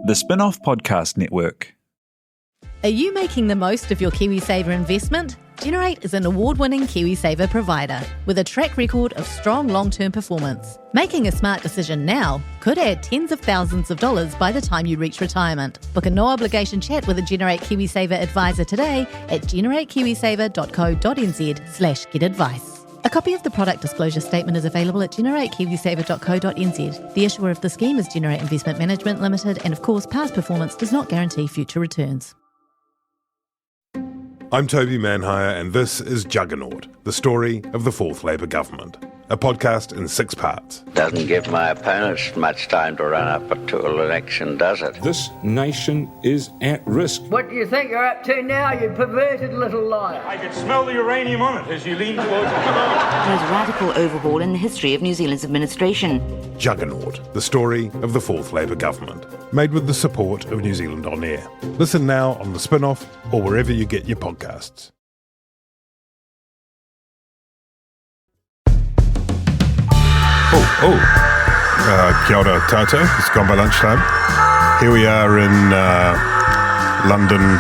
The Spin-off Podcast Network. Are you making the most of your KiwiSaver investment? Generate is an award-winning KiwiSaver provider with a track record of strong long-term performance. Making a smart decision now could add tens of thousands of dollars by the time you reach retirement. Book a no-obligation chat with a Generate KiwiSaver advisor today at generatekiwisaver.co.nz/get-advice. A copy of the product disclosure statement is available at generatekiwisaver.co.nz. The issuer of the scheme is Generate Investment Management Limited, and of course, past performance does not guarantee future returns. I'm Toby Manhire, and this is Juggernaut, the story of the Fourth Labour Government, a podcast in 6 parts. Doesn't give my opponents much time to run up to an election, does it? This nation is at risk. What do you think you're up to now, you perverted little liar? I could smell the uranium on it as you lean towards it. The most radical overhaul in the history of New Zealand's administration. Juggernaut, the story of the Fourth Labour Government, made with the support of New Zealand On Air. Listen now on The Spin-off or wherever you get your podcasts. Kia ora tātou, it's gone by lunchtime. Here we are in London,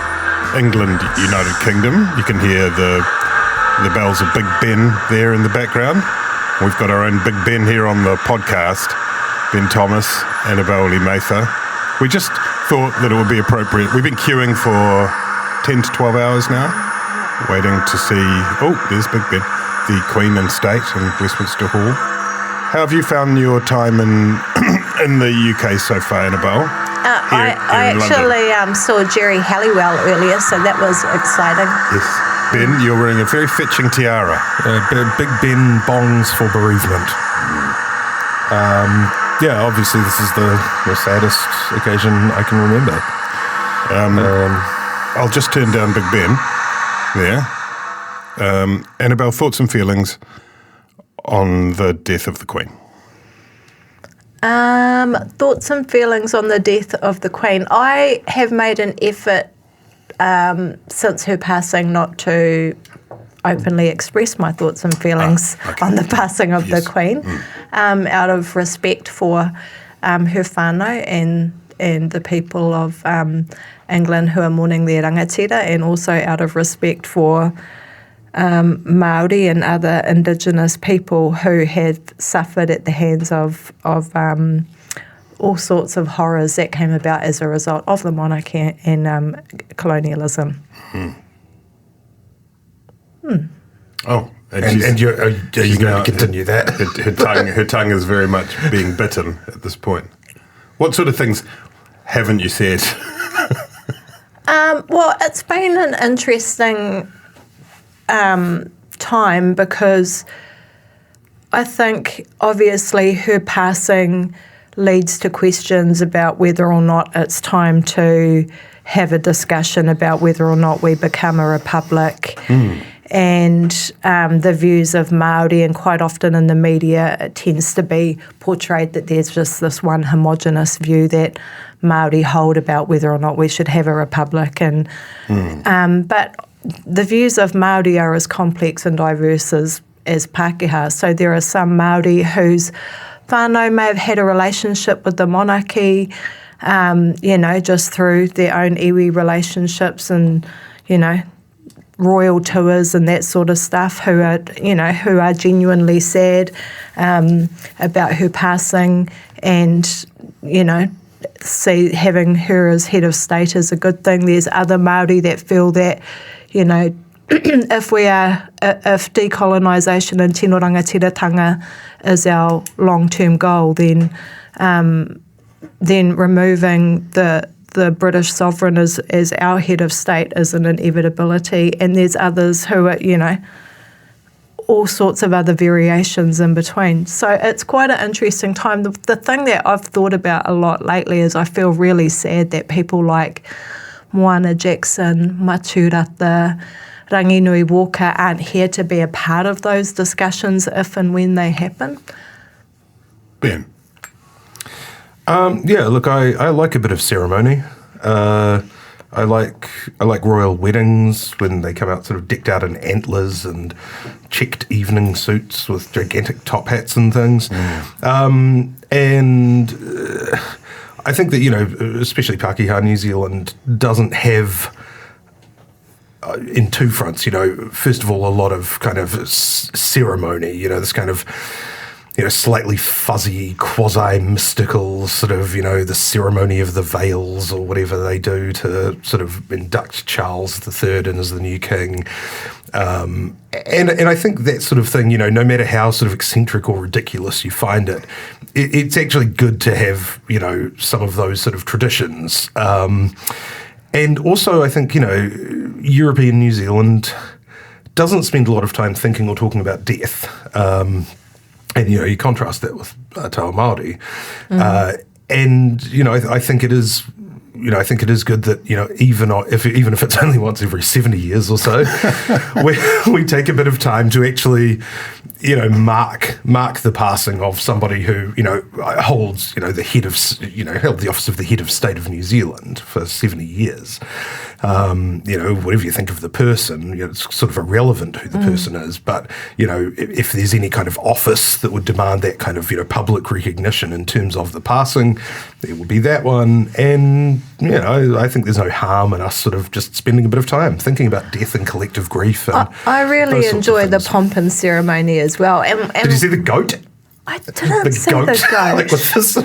England, United Kingdom. You can hear the bells of Big Ben there in the background. We've got our own Big Ben here on the podcast, Ben Thomas, Annabelle Mather. We just thought that it would be appropriate. We've been queuing for 10 to 12 hours now, waiting to see, there's Big Ben, the Queen and State in Westminster Hall. How have you found your time in the UK so far, Annabelle? I actually saw Jerry Halliwell earlier, so that was exciting. Yes. Ben, you're wearing a very fetching tiara. Big Ben bongs for bereavement. Obviously this is the saddest occasion I can remember. I'll just turn down Big Ben there. Annabelle, thoughts and feelings on the death of the Queen? Thoughts and feelings on the death of the Queen. I have made an effort since her passing not to openly express my thoughts and feelings on the passing of the Queen, out of respect for her whānau and the people of England who are mourning their rangatira, and also out of respect for Māori and other Indigenous people who have suffered at the hands of all sorts of horrors that came about as a result of the monarchy and colonialism. Oh, And you're going to continue that? Her tongue is very much being bitten at this point. What sort of things haven't you said? Well, it's been an interesting time, because I think obviously her passing leads to questions about whether or not it's time to have a discussion about whether or not we become a republic. And the views of Māori, and quite often in the media it tends to be portrayed that there's just this one homogenous view that Māori hold about whether or not we should have a republic. And but the views of Māori are as complex and diverse as Pākehā. So there are some Māori whose whānau may have had a relationship with the monarchy, just through their own iwi relationships and, royal tours and that sort of stuff, who are genuinely sad about her passing, and, see having her as head of state is a good thing. There's other Māori that feel that, if decolonisation and tino rangatiratanga is our long-term goal, then removing the British sovereign as our head of state is an inevitability. And there's others who are, all sorts of other variations in between. So it's quite an interesting time. The thing that I've thought about a lot lately is I feel really sad that people like Moana Jackson, Maturata, Ranginui Walker aren't here to be a part of those discussions if and when they happen. Ben? Look, I like a bit of ceremony. I like royal weddings when they come out sort of decked out in antlers and checked evening suits with gigantic top hats and things. I think that, especially Pākehā New Zealand doesn't have, in two fronts, first of all, a lot of kind of ceremony, this kind of, slightly fuzzy, quasi-mystical sort of, the ceremony of the veils or whatever they do to sort of induct Charles III in as the new king. And I think that sort of thing, no matter how sort of eccentric or ridiculous you find it, it's actually good to have, some of those sort of traditions. And also I think, European New Zealand doesn't spend a lot of time thinking or talking about death. And, you contrast that with Te Ao Māori. And, I think it is, I think it is good that, even if it's only once every 70 years or so, we take a bit of time to actually, mark the passing of somebody who, holds, the head of, held the office of the head of state of New Zealand for 70 years. Whatever you think of the person, it's sort of irrelevant who the person is. But, if there's any kind of office that would demand that kind of, public recognition in terms of the passing, there will be that one. And, I think there's no harm in us sort of just spending a bit of time thinking about death and collective grief. And I really enjoy the pomp and ceremony as well. And did you see the goat? I didn't see the goat. Like with this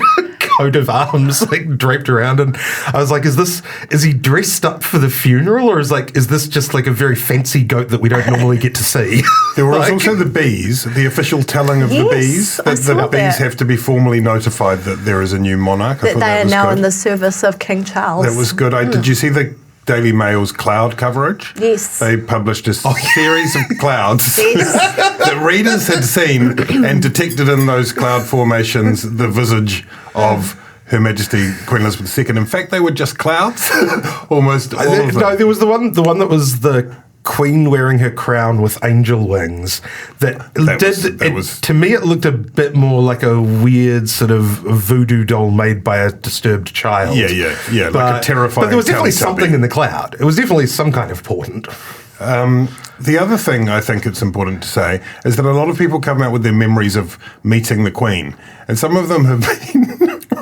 coat of arms like draped around, and I was like, is he dressed up for the funeral, or is this just like a very fancy goat that we don't normally get to see? There was also the bees, the official telling of the bees, that the bees have to be formally notified that there is a new monarch. That they are now in the service of King Charles. That was good. Did you see the Daily Mail's cloud coverage? Yes. They published a series of clouds that readers had seen and detected in those cloud formations the visage of Her Majesty Queen Elizabeth II. In fact, they were just clouds, almost all of them. No, there was the one that was the Queen wearing her crown with angel wings. To me, it looked a bit more like a weird sort of voodoo doll made by a disturbed child. Yeah, like a terrifying. But there was definitely something in the cloud. It was definitely some kind of portent. The other thing I think it's important to say is that a lot of people come out with their memories of meeting the Queen, and some of them have been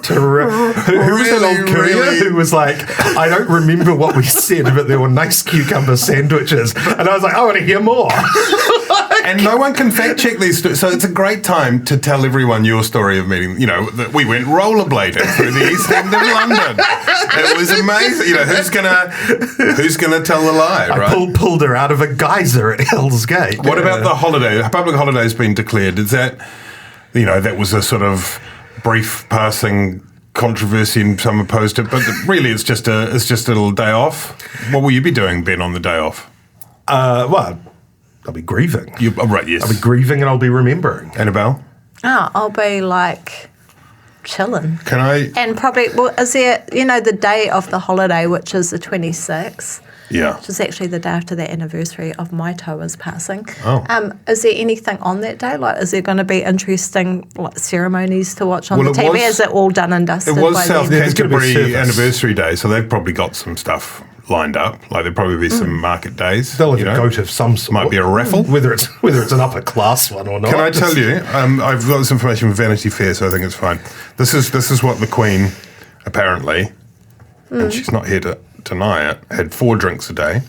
who was that old courier who was like, I don't remember what we said, but there were nice cucumber sandwiches, and I was like, I want to hear more. And no one can fact check these stories, so it's a great time to tell everyone your story of meeting. That we went rollerblading through the East End of London. It was amazing. Who's gonna tell the lie? Right? I pulled her out of a geyser at Hell's Gate. What about the holiday? A public holiday has been declared. Is that that was a sort of brief passing controversy and some opposed it, but really it's just a little day off. What will you be doing, Ben, on the day off? Well, I'll be grieving. Right, yes. I'll be grieving and I'll be remembering. Annabelle? I'll be like chilling. Can I? And probably, is there, the day of the holiday, which is the 26th? Yeah. Which is actually the day after the anniversary of my Toa's passing. Oh. Is there anything on that day? Like, is there going to be interesting ceremonies to watch on the TV? Is it all done and dusted? It was by South then? Canterbury anniversary day, so they've probably got some stuff lined up. Like there'll probably be some market days. They'll have a goat of some sort. Might be a raffle, whether it's an upper class one or not. Can I tell you? I've got this information from Vanity Fair, so I think it's fine. This is what the Queen apparently, and she's not here to deny it, had 4 drinks a day.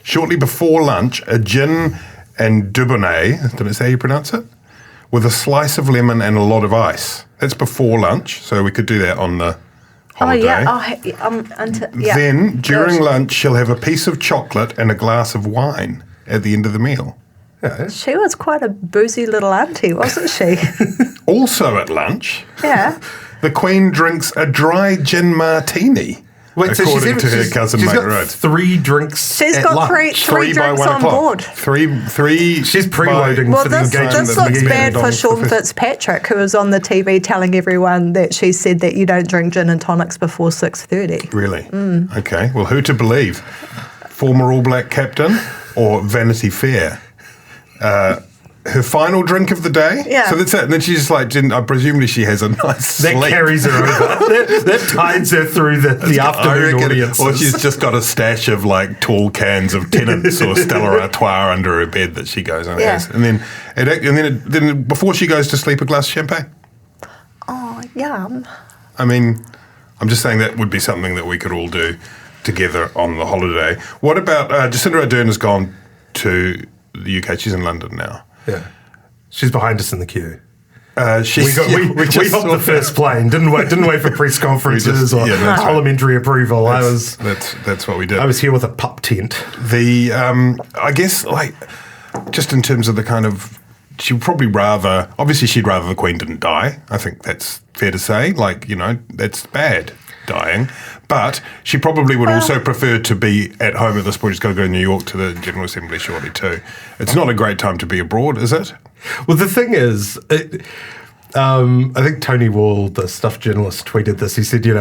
Shortly before lunch, a gin and dubonnet, did I say how you pronounce it? With a slice of lemon and a lot of ice. That's before lunch, so we could do that on the holiday. Then, during lunch, she'll have a piece of chocolate and a glass of wine at the end of the meal. Yeah. She was quite a boozy little auntie, wasn't she? Also at lunch, the Queen drinks a dry gin martini. Wait, according to her cousin Mate Rhodes. 3 drinks. She's got three drinks on board. Three. She's preloading for the engagement. This looks bad for Sean Fitzpatrick, who was on the TV telling everyone that she said that you don't drink gin and tonics before 6:30. Really? Okay. Well, who to believe? Former All Black captain or Vanity Fair? Her final drink of the day? Yeah. So that's it. And then she's just like, presumably she has a nice sleep. That carries her over. that tides her through the afternoon audiences. Or she's just got a stash of like tall cans of Tennent's or Stella Artois under her bed that she goes and has. And then before she goes to sleep, a glass of champagne. Oh, yum. I mean, I'm just saying that would be something that we could all do together on the holiday. What about Jacinda Ardern has gone to the UK? She's in London now. Yeah. She's behind us in the queue. We hopped the first plane. Didn't wait for press conferences or parliamentary approval. That's what we did. I was here with a pup tent. I guess just in terms of the kind of, she'd rather the Queen didn't die. I think that's fair to say. That's bad, dying. But she probably would also prefer to be at home at this point. She's got to go to New York to the General Assembly shortly too. It's not a great time to be abroad, is it? Well, the thing is, I think Tony Wall, the Stuff journalist, tweeted this. He said, he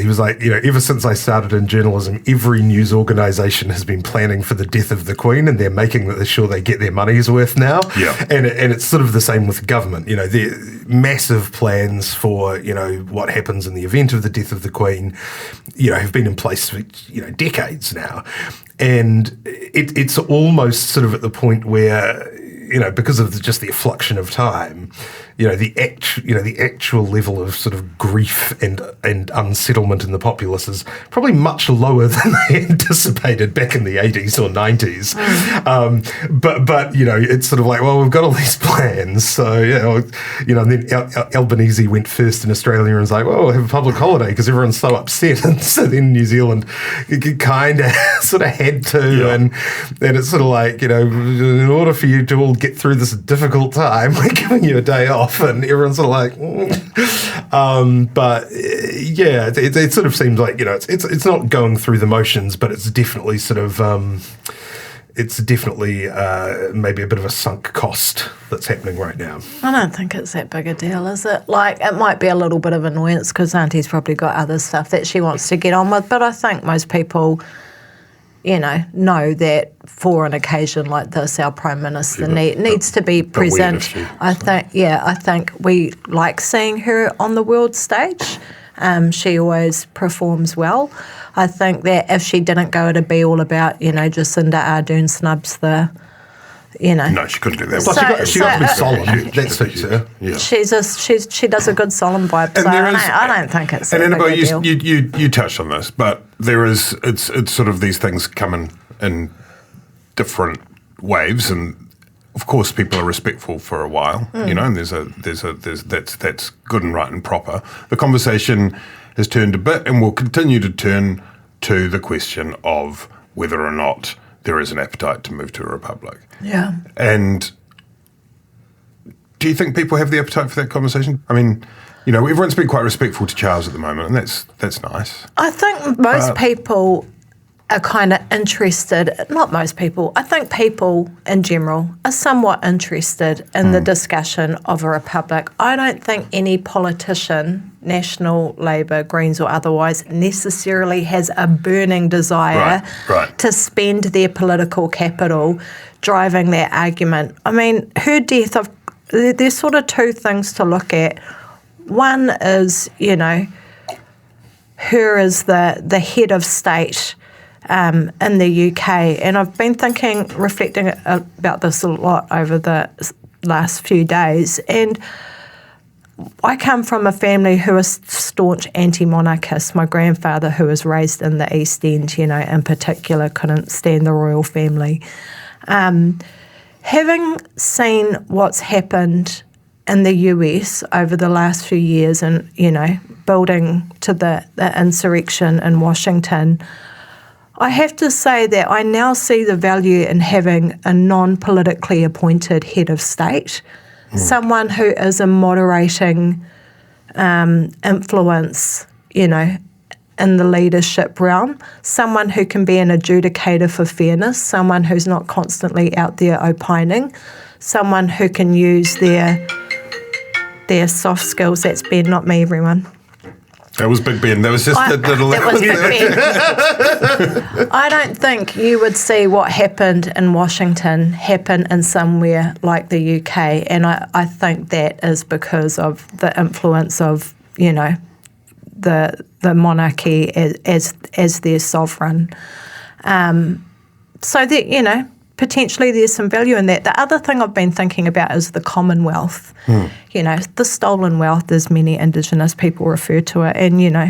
was like, ever since I started in journalism, every news organisation has been planning for the death of the Queen, and they're making sure they get their money's worth now. Yeah. And it's sort of the same with government. There massive plans for, what happens in the event of the death of the Queen, have been in place for, decades now. And it's almost sort of at the point where, because of just the affliction of time, the actual level of sort of grief and unsettlement in the populace is probably much lower than they anticipated back in the 80s or 90s. But it's sort of like, well, we've got all these plans. So, and then Albanese went first in Australia and was like, well, we'll have a public holiday because everyone's so upset. And so then New Zealand kind of sort of had to. Yeah. And it's sort of like, in order for you to all get through this difficult time, we're giving you a day off. And everyone's sort of like, but yeah, it sort of seems like, it's not going through the motions, but it's definitely sort of, maybe a bit of a sunk cost that's happening right now. I don't think it's that big a deal, is it? It might be a little bit of annoyance because Auntie's probably got other stuff that she wants to get on with, but I think most people, know that for an occasion like this, our Prime Minister needs to be present. I think we like seeing her on the world stage. She always performs well. I think that if she didn't go, it'd be all about, Jacinda Ardern snubs the, No, she couldn't do that. She got to be solemn. That suits her. Yeah. She does a good solemn vibe. So I don't think it's. And Annabelle, a big deal. you touched on this, but it's sort of these things come in different waves, and of course people are respectful for a while, and there's that's good and right and proper. The conversation has turned a bit, and will continue to turn to the question of whether or not there is an appetite to move to a republic. Yeah. And do you think people have the appetite for that conversation? I mean, everyone's been quite respectful to Charles at the moment, and that's nice. I think most people are kind of interested, not most people, I think people in general are somewhat interested in the discussion of a republic. I don't think any politician, National, Labour, Greens or otherwise, necessarily has a burning desire to spend their political capital driving that argument. I mean, her death, there's sort of two things to look at. One is, her as the head of state in the UK. And I've been reflecting about this a lot over the last few days. And I come from a family who is staunch anti-monarchist. My grandfather, who was raised in the East End, in particular, couldn't stand the royal family. Having seen what's happened in the US over the last few years and, building to the insurrection in Washington, I have to say that I now see the value in having a non-politically appointed head of state, someone who is a moderating influence, in the leadership realm, someone who can be an adjudicator for fairness, someone who's not constantly out there opining, someone who can use their soft skills. That's Ben, not me, everyone. That was Big Ben. That was just the little... That was Big Ben. I don't think you would see what happened in Washington happen in somewhere like the UK, and I think that is because of the influence of, the monarchy as their sovereign. So that, potentially there's some value in that. The other thing I've been thinking about is the Commonwealth. You know, the stolen wealth, as many Indigenous people refer to it. And, you know,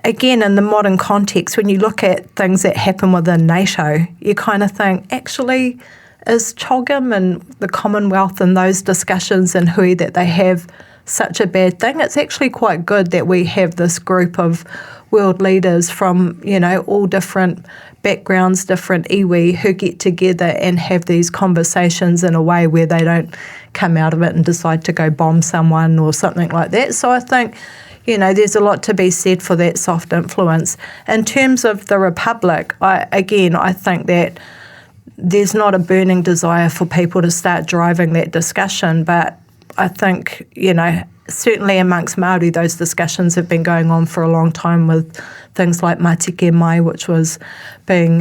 again, in the modern context, when you look at things that happen within NATO, you kind of think, actually, is CHOGM and the Commonwealth and those discussions and hui that they have such a bad thing? It's actually quite good that we have this group of world leaders from, you know, all different backgrounds, different iwi, who get together and have these conversations in a way where they don't come out of it and decide to go bomb someone or something like that. So I think, you know, there's a lot to be said for that soft influence. In terms of the Republic, I think that there's not a burning desire for people to start driving that discussion, but I think, you know, certainly amongst Māori, those discussions have been going on for a long time with things like Matike Mai, which was being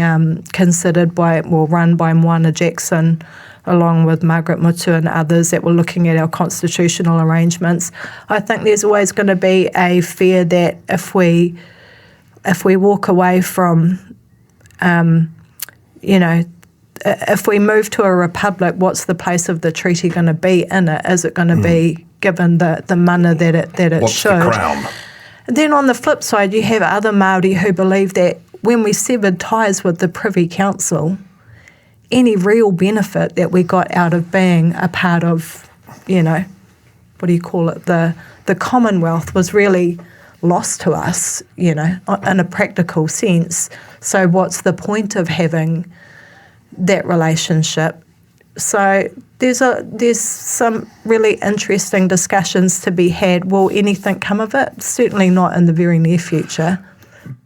considered run by Moana Jackson, along with Margaret Mutu and others that were looking at our constitutional arrangements. I think there's always going to be a fear that if we walk away from, you know, if we move to a republic, what's the place of the treaty going to be in it? Is it going to be given the mana that it what's should? The crown? Then on the flip side, you have other Māori who believe that when we severed ties with the Privy Council, any real benefit that we got out of being a part of, you know, what do you call it, the Commonwealth was really lost to us, you know, in a practical sense. So what's the point of having that relationship? So there's some really interesting discussions to be had. Will anything come of it? Certainly not in the very near future.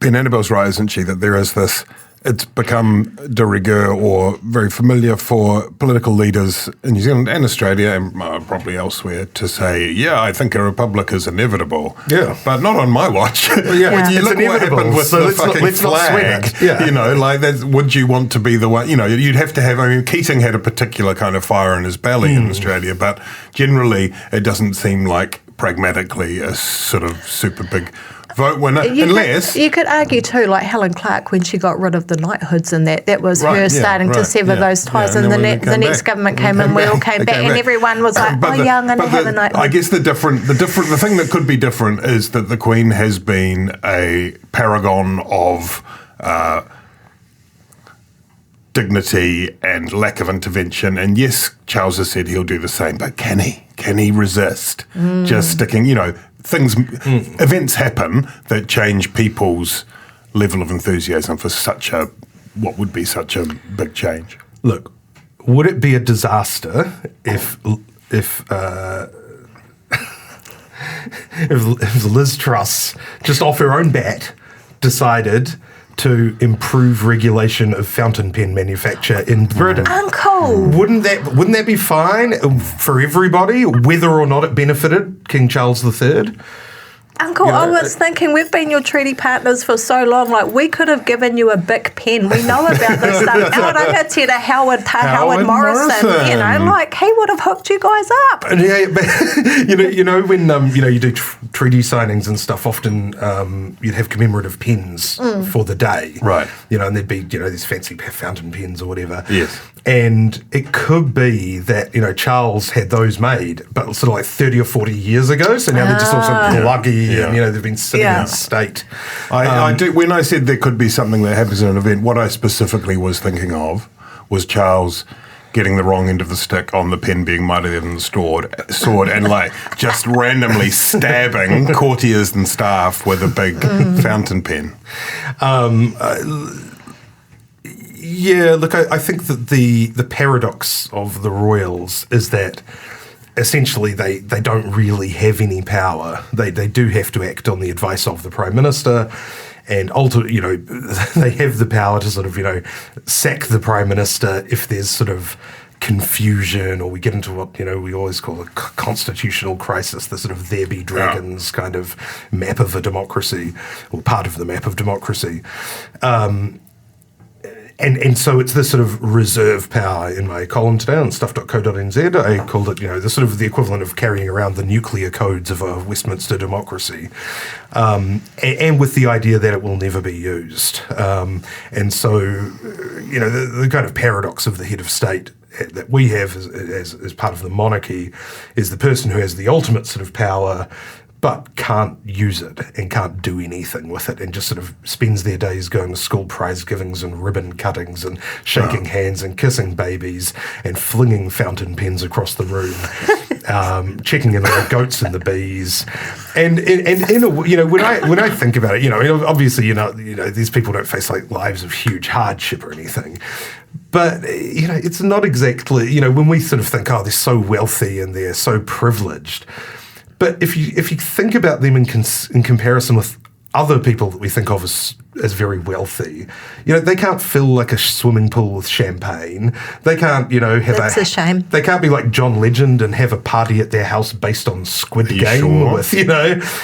Ben, Annabelle's right, isn't she, that there is this, it's become de rigueur or very familiar for political leaders in New Zealand and Australia and probably elsewhere to say, yeah, I think a republic is inevitable. Yeah. But not on my watch. Well, yeah. When you It's look what happened with so the fucking let's not flag, sweat it. Yeah. you know, like, would you want to be the one, you know, you'd have to have, I mean, Keating had a particular kind of fire in his belly in Australia, but generally it doesn't seem like pragmatically a sort of super big vote winner, unless... You could argue too, like Helen Clark, when she got rid of the knighthoods and that was her starting to sever those ties, and the next government came in, we all came back, and everyone was like, yeah, I'm going to have a knighthood. I guess the thing that could be different is that the Queen has been a paragon of dignity and lack of intervention, and yes, Charles has said he'll do the same, but can he resist just sticking, you know, events happen that change people's level of enthusiasm for what would be such a big change. Look, would it be a disaster if Liz Truss, just off her own bat, decided to improve regulation of fountain pen manufacture in Britain? Uncle! Wouldn't that be fine for everybody, whether or not it benefited King Charles III? Uncle, you know, I was thinking, we've been your treaty partners for so long, like, we could have given you a Bic pen. We know about this stuff. Aotearoa Howard Morrison, you know, like, he would have hooked you guys up. Yeah, but, you know, when, you do treaty signings and stuff, often you'd have commemorative pens for the day. Right. You know, and there'd be, you know, these fancy fountain pens or whatever. Yes. And it could be that, you know, Charles had those made, but sort of like 30 or 40 years ago. So now they're just all sort of gluggy and, you know, they've been sitting in state. I do. When I said there could be something that happens in an event, what I specifically was thinking of was Charles getting the wrong end of the stick on the pen being mightier than the sword and like just randomly stabbing courtiers and staff with a big fountain pen. Yeah, look, I think that the paradox of the royals is that essentially they don't really have any power. They do have to act on the advice of the Prime Minister, and ultimately, you know, they have the power to sort of, you know, sack the Prime Minister if there's sort of confusion, or we get into what, you know, we always call a constitutional crisis, the sort of there be dragons kind of map of a democracy, or part of the map of democracy. And so it's this sort of reserve power. In my column today on stuff.co.nz, I called it, the sort of the equivalent of carrying around the nuclear codes of a Westminster democracy, and with the idea that it will never be used. And so, the kind of paradox of the head of state that we have as part of the monarchy is the person who has the ultimate sort of power, but can't use it and can't do anything with it, and just sort of spends their days going to school prize givings and ribbon cuttings and shaking hands and kissing babies and flinging fountain pens across the room, checking in on the goats and the bees. And when I think about it, obviously, these people don't face like lives of huge hardship or anything. But, it's not exactly, when we sort of think, oh, they're so wealthy and they're so privileged. But if you think about them in comparison with other people that we think of as very wealthy, they can't fill like a swimming pool with champagne. They can't, have That's a shame. They can't be like John Legend and have a party at their house based on Squid Game. Sure? With,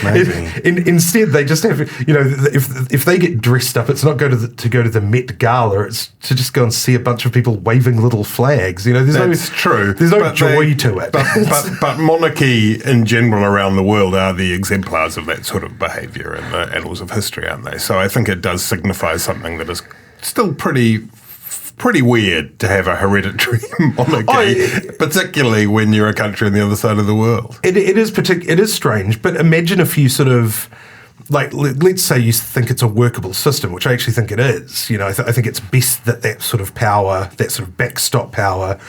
Maybe. Instead, they just have, if they get dressed up, it's not go to the Met Gala. It's to just go and see a bunch of people waving little flags. That's true. There's no joy to it. But monarchy in general around the world are the exemplars of that sort of behaviour in the annals of history, aren't they? So I think it does signify something that is still pretty weird to have a hereditary monarchy, particularly when you're a country on the other side of the world. It is strange, but imagine if you sort of, like, let's say you think it's a workable system, which I actually think it is. I think it's best that sort of power, that sort of backstop power,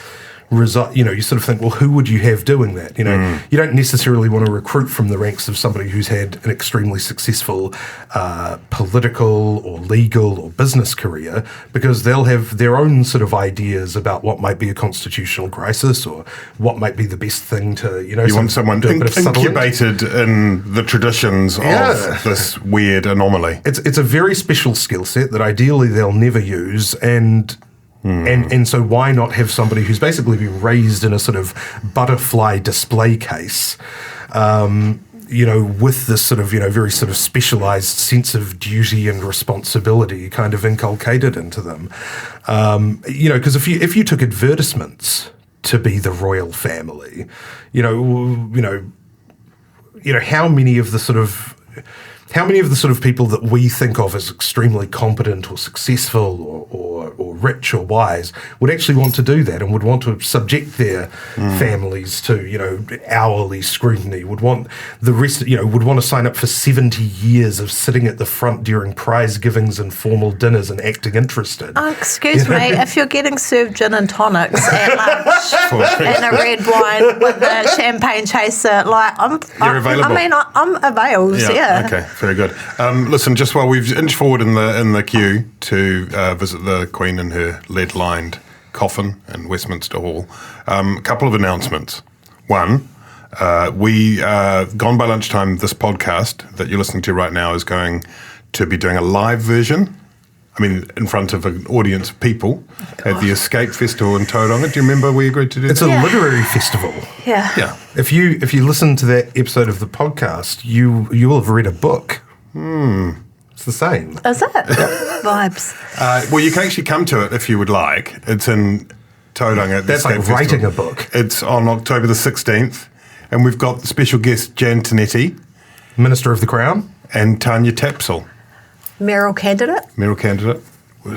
you sort of think, well, who would you have doing that? You don't necessarily want to recruit from the ranks of somebody who's had an extremely successful political or legal or business career, because they'll have their own sort of ideas about what might be a constitutional crisis or what might be the best thing to, You want someone incubated in the traditions of this weird anomaly. It's a very special skill set that ideally they'll never use, and so why not have somebody who's basically been raised in a sort of butterfly display case, with this sort of, very sort of specialised sense of duty and responsibility kind of inculcated into them. Because if you took advertisements to be the royal family, how many of the sort of people that we think of as extremely competent or successful or rich or wise would actually want to do that and would want to subject their families to, hourly scrutiny, would want the rest, would want to sign up for 70 years of sitting at the front during prize givings and formal dinners and acting interested. Oh, excuse me, if you're getting served gin and tonics at lunch and a red wine with a champagne chaser, I'm availed, yeah. Okay, very good. Listen, just while we've inched forward in the queue to visit the Queen in her lead-lined coffin in Westminster Hall, a couple of announcements. One, we Gone by Lunchtime, this podcast that you're listening to right now, is going to be doing a live version. In front of an audience of people at the Escape Festival in Tauranga. Do you remember we agreed to do that? It's a literary festival. Yeah. If you listen to that episode of the podcast, you will have read a book. It's the same. Is it? Vibes. Well, you can actually come to it if you would like. It's in Tauranga. That's like writing a book. It's on October the 16th. And we've got the special guest, Jan Tinetti, Minister of the Crown, and Tanya Tapsell. Mayoral candidate. I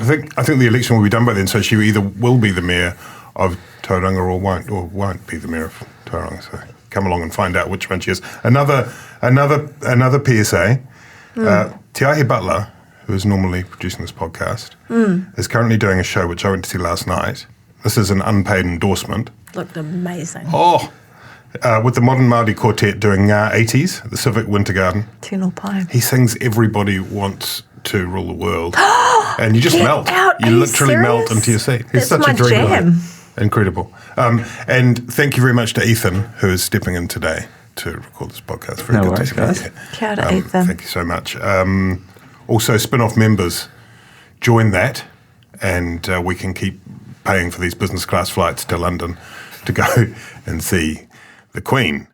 think the election will be done by then, so she either will be the mayor of Tauranga or won't be the mayor of Tauranga. So come along and find out which one she is. Another PSA. Te Ahi Butler, who is normally producing this podcast, is currently doing a show which I went to see last night. This is an unpaid endorsement. Looked amazing. With the Modern Māori Quartet doing Ngā 80s at the Civic Winter Garden. Tino Pai. He sings Everybody Wants to Rule the World. And you just melt. You literally melt into your seat. It's such a dream. Jam. Incredible. And thank you very much to Ethan, who is stepping in today to record this podcast. Very good worries, to see you. Kia ora, Ethan. Thank you so much. Also, spin-off members, join that, and we can keep paying for these business class flights to London to go and see the Queen.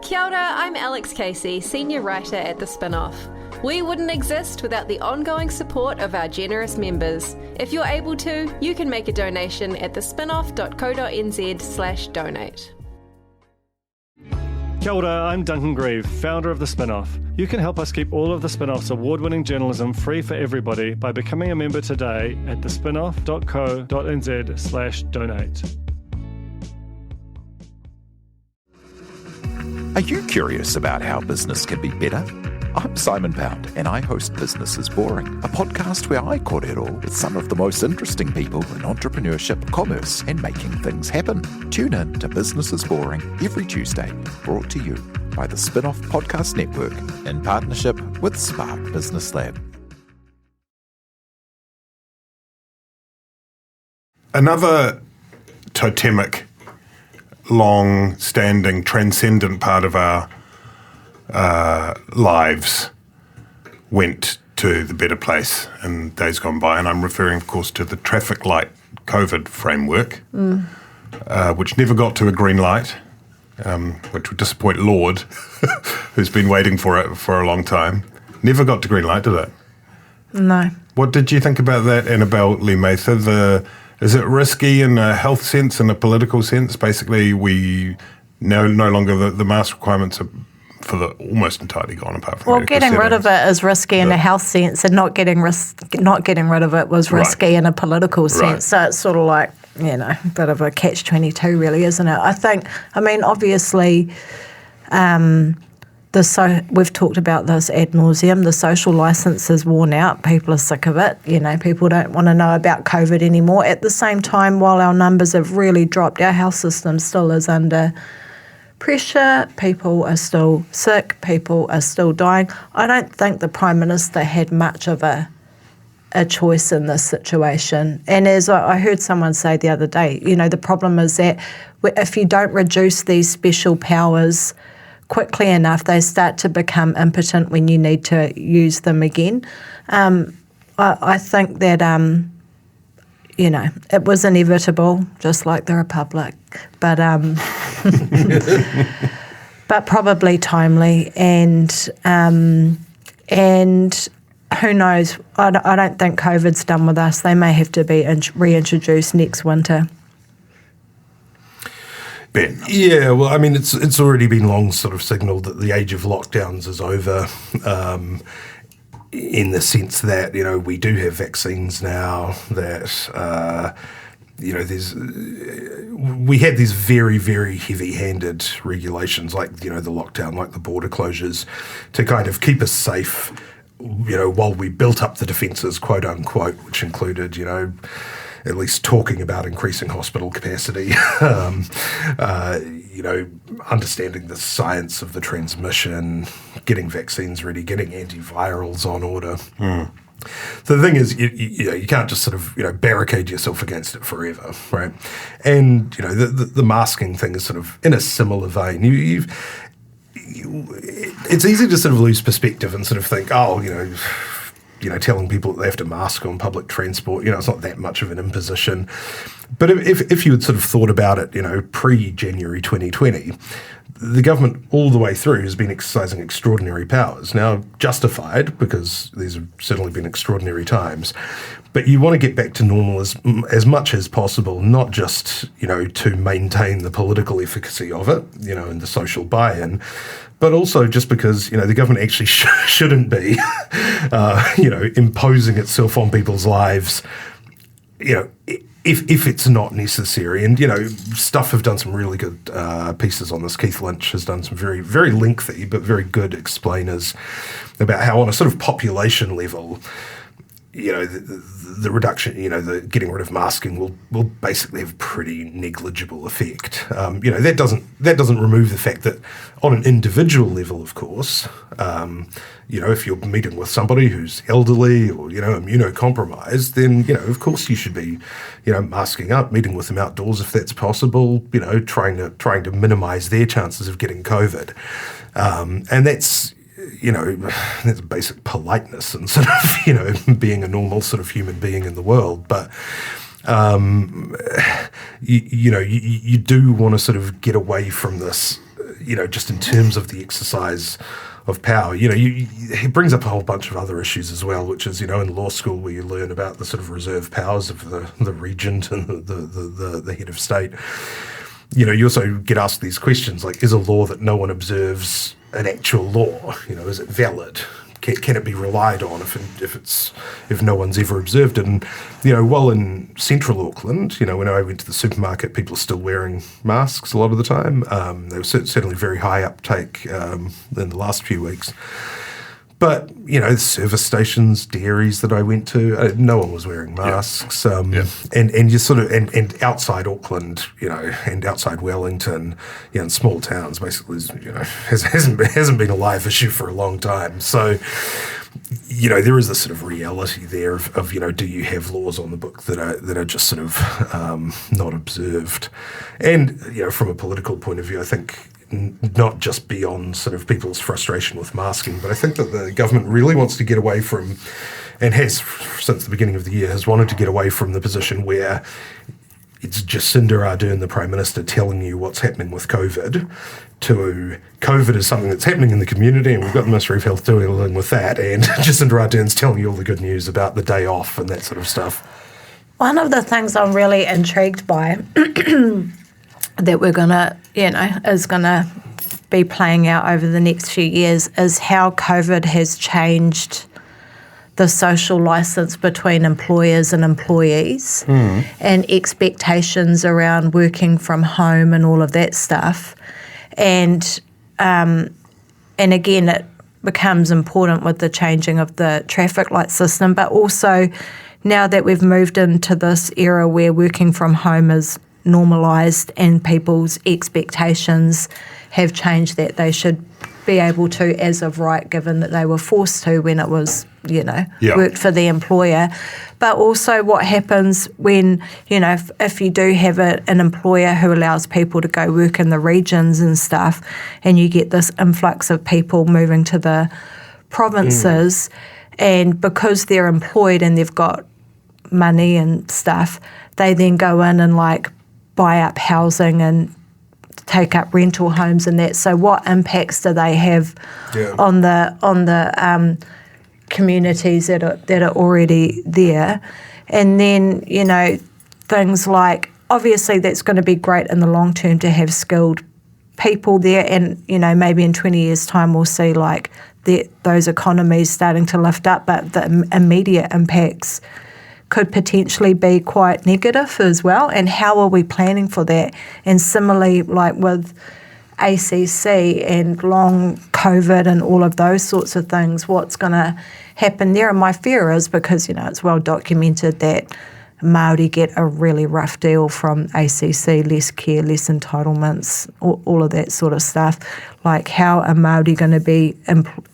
Kia ora, I'm Alex Casey, senior writer at The Spin-Off. We wouldn't exist without the ongoing support of our generous members. If you're able to, you can make a donation at thespinoff.co.nz/donate. Kia ora, I'm Duncan Grieve, founder of The Spinoff. You can help us keep all of The Spinoff's award-winning journalism free for everybody by becoming a member today at thespinoff.co.nz/donate. Are you curious about how business can be better? I'm Simon Pound, and I host Business is Boring, a podcast where I kōrero with some of the most interesting people in entrepreneurship, commerce, and making things happen. Tune in to Business is Boring every Tuesday, brought to you by the Spinoff Podcast Network in partnership with Spark Business Lab. Another totemic, long-standing, transcendent part of our lives went to the better place in days gone by, and I'm referring, of course, to the traffic light COVID framework, which never got to a green light, which would disappoint Lord, who's been waiting for it for a long time. Never got to green light, did it? No. What did you think about that, Annabelle Lee Mather? Is it risky in a health sense and a political sense? Basically, we no longer the mask requirements are almost entirely gone, apart from getting rid of it is risky in a health sense, and not getting rid of it was risky in a political sense. Right. So it's sort of like, a bit of a catch-22, really, isn't it? Obviously, we've talked about this ad nauseum. The social licence is worn out. People are sick of it. People don't want to know about COVID anymore. At the same time, while our numbers have really dropped, our health system still is under pressure. People are still sick. People are still dying. I don't think the Prime Minister had much of a choice in this situation. And as I heard someone say the other day, the problem is that if you don't reduce these special powers quickly enough, they start to become impotent when you need to use them again. I think that, it was inevitable, just like the Republic, but but probably timely, and who knows? I don't think COVID's done with us. They may have to be reintroduced next winter. Ben. Yeah, well, it's already been long sort of signalled that the age of lockdowns is over, in the sense that, we do have vaccines now, that, we had these very, very heavy-handed regulations like, the lockdown, like the border closures, to kind of keep us safe, while we built up the defences, quote unquote, which included, at least talking about increasing hospital capacity, understanding the science of the transmission, getting vaccines ready, getting antivirals on order. So the thing is, you can't just sort of, barricade yourself against it forever, right? And, the masking thing is sort of in a similar vein. It's easy to sort of lose perspective and sort of think, telling people that they have to mask on public transport, it's not that much of an imposition. But if you had sort of thought about it, pre-January 2020, the government all the way through has been exercising extraordinary powers. Now, justified, because these have certainly been extraordinary times, but you want to get back to normal as much as possible, not just, to maintain the political efficacy of it, and the social buy-in, but also just because, the government actually shouldn't be, imposing itself on people's lives, if it's not necessary. And, Stuff have done some really good pieces on this. Keith Lynch has done some very, very lengthy but very good explainers about how on a sort of population level, the reduction, the getting rid of masking will basically have pretty negligible effect. That doesn't remove the fact that on an individual level, of course, if you're meeting with somebody who's elderly or, immunocompromised, then, of course you should be, masking up, meeting with them outdoors if that's possible, trying to minimize their chances of getting COVID. And that's basic politeness and sort of, being a normal sort of human being in the world. But, you do want to sort of get away from this, just in terms of the exercise power. He brings up a whole bunch of other issues as well, which is, in law school where you learn about the sort of reserve powers of the regent and the head of state. You also get asked these questions like, is a law that no one observes an actual law? Is it valid? Can it be relied on if no one's ever observed it? And while in central Auckland, when I went to the supermarket, people are still wearing masks a lot of the time. There was certainly very high uptake in the last few weeks. But service stations, dairies that I went to, no one was wearing masks. And you sort of and outside Auckland, and outside Wellington, in small towns, basically, hasn't been a live issue for a long time. So, there is this sort of reality there of do you have laws on the book that are just sort of not observed, and from a political point of view, I think. Not just beyond sort of people's frustration with masking, but I think that the government really wants to get away from, and has since the beginning of the year, has wanted to get away from the position where it's Jacinda Ardern, the Prime Minister, telling you what's happening with COVID, to COVID is something that's happening in the community and we've got the Ministry of Health dealing with that, and Jacinda Ardern's telling you all the good news about the day off and that sort of stuff. One of the things I'm really intrigued by that we're going to, is going to be playing out over the next few years is how COVID has changed the social license between employers and employees and expectations around working from home and all of that stuff. And again, it becomes important with the changing of the traffic light system, but also now that we've moved into this era where working from home is normalised and people's expectations have changed, that they should be able to, as of right, given that they were forced to when it was, worked for the employer. But also what happens when, if you do have an employer who allows people to go work in the regions and stuff, and you get this influx of people moving to the provinces, and because they're employed and they've got money and stuff, they then go in and buy up housing and take up rental homes and that. So what impacts do they have on the communities that are already there? And then, things like, obviously that's going to be great in the long term to have skilled people there, and, maybe in 20 years' time we'll see those economies starting to lift up, but the immediate impacts could potentially be quite negative as well, and how are we planning for that? And similarly, with ACC and long COVID and all of those sorts of things, what's going to happen there? And my fear is, because, it's well documented that Māori get a really rough deal from ACC, less care, less entitlements, all of that sort of stuff. How are Māori going to be,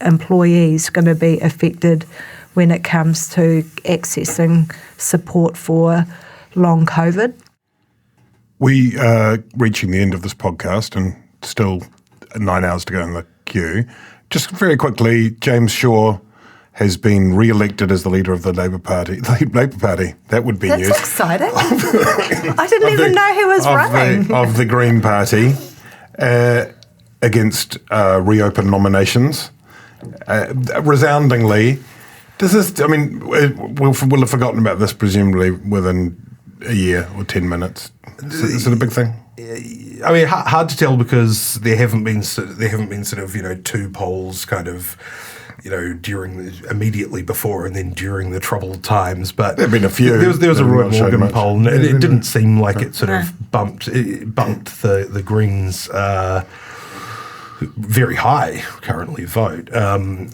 employees going to be affected when it comes to accessing support for long COVID? We are reaching the end of this podcast and still 9 hours to go in the queue. Just very quickly, James Shaw has been re-elected as the leader of the Labour Party. The Labour Party, that would be news. That's exciting. I didn't even know he was running. Of the Green Party against reopen nominations. Resoundingly. We'll have forgotten about this presumably within a year or 10 minutes. Is it a big thing? Hard to tell, because there haven't been two polls kind of, immediately before and then during the troubled times. But there have been a few. There was a Roy Morgan poll, and it didn't seem like it sort of bumped the Greens very high currently vote. I think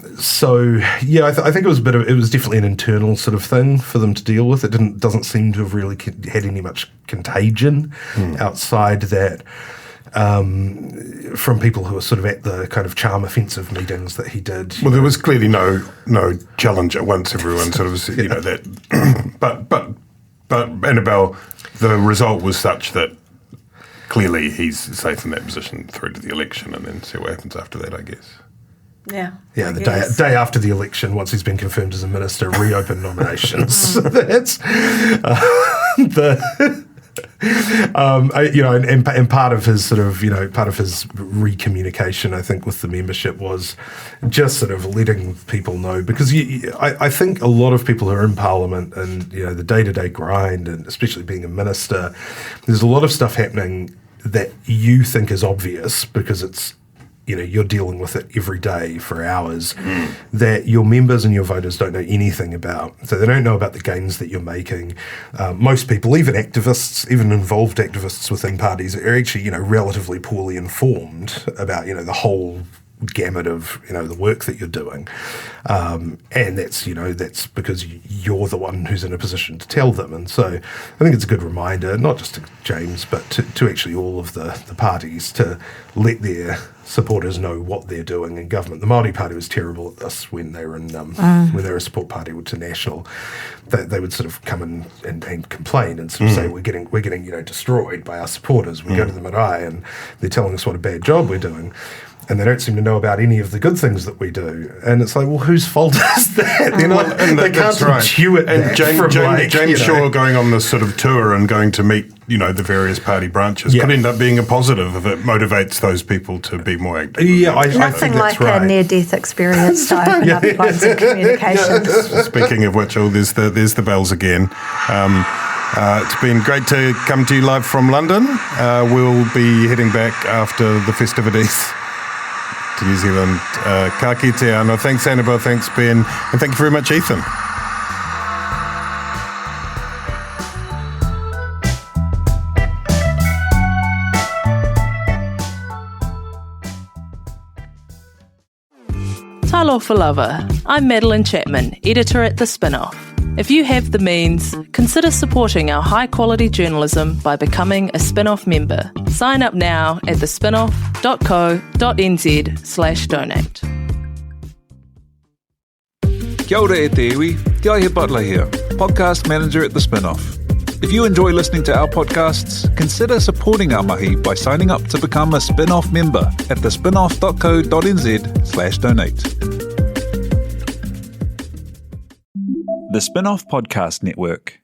it was it was definitely an internal sort of thing for them to deal with. It doesn't seem to have really had any much contagion outside that from people who were sort of at the kind of charm offensive meetings that he did. Well, there was clearly no challenge at once. Everyone sort of that. But Annabelle, the result was such that clearly he's safe in that position through to the election, and then see what happens after that, I guess. Yeah. Yeah, the day after the election, once he's been confirmed as a minister, reopen nominations. So that's And part of his part of his recommunication, I think, with the membership was just sort of letting people know, because I think a lot of people who are in Parliament and the day-to-day grind, and especially being a minister, there's a lot of stuff happening that you think is obvious because it's you're dealing with it every day for hours, that your members and your voters don't know anything about. So they don't know about the gains that you're making. Most people, even activists, even involved activists within parties, are actually, relatively poorly informed about, the whole gamut of, the work that you're doing. And that's because you're the one who's in a position to tell them. And so I think it's a good reminder, not just to James, but to actually all of the parties, to let their supporters know what they're doing in government. The Māori Party was terrible at this when they were when they were a support party to National. They would sort of come in and complain and sort of say, we're getting destroyed by our supporters. We go to the marae and they're telling us what a bad job we're doing. And they don't seem to know about any of the good things that we do. And it's like, well, whose fault is that? They can't intuit that. And James Shaw going on this sort of tour and going to meet, the various party branches could end up being a positive if it motivates those people to be more active. Yeah, I think that's right. A near-death experience to open up lines of communication. Speaking of which, there's the bells again. It's been great to come to you live from London. We'll be heading back after the festivities to New Zealand. Ka kite anō. Thanks, Annabelle. Thanks, Ben. And thank you very much, Ethan. Talofa lava. I'm Madeline Chapman, editor at The Spin-Off. If you have the means, consider supporting our high-quality journalism by becoming a Spin-Off member. Sign up now at thespinoff.co.nz/donate. Kia ora e te iwi, Te Aihe Butler here, podcast manager at The Spin-Off. If you enjoy listening to our podcasts, consider supporting our mahi by signing up to become a Spin-Off member at thespinoff.co.nz/donate. The Spin-Off Podcast Network.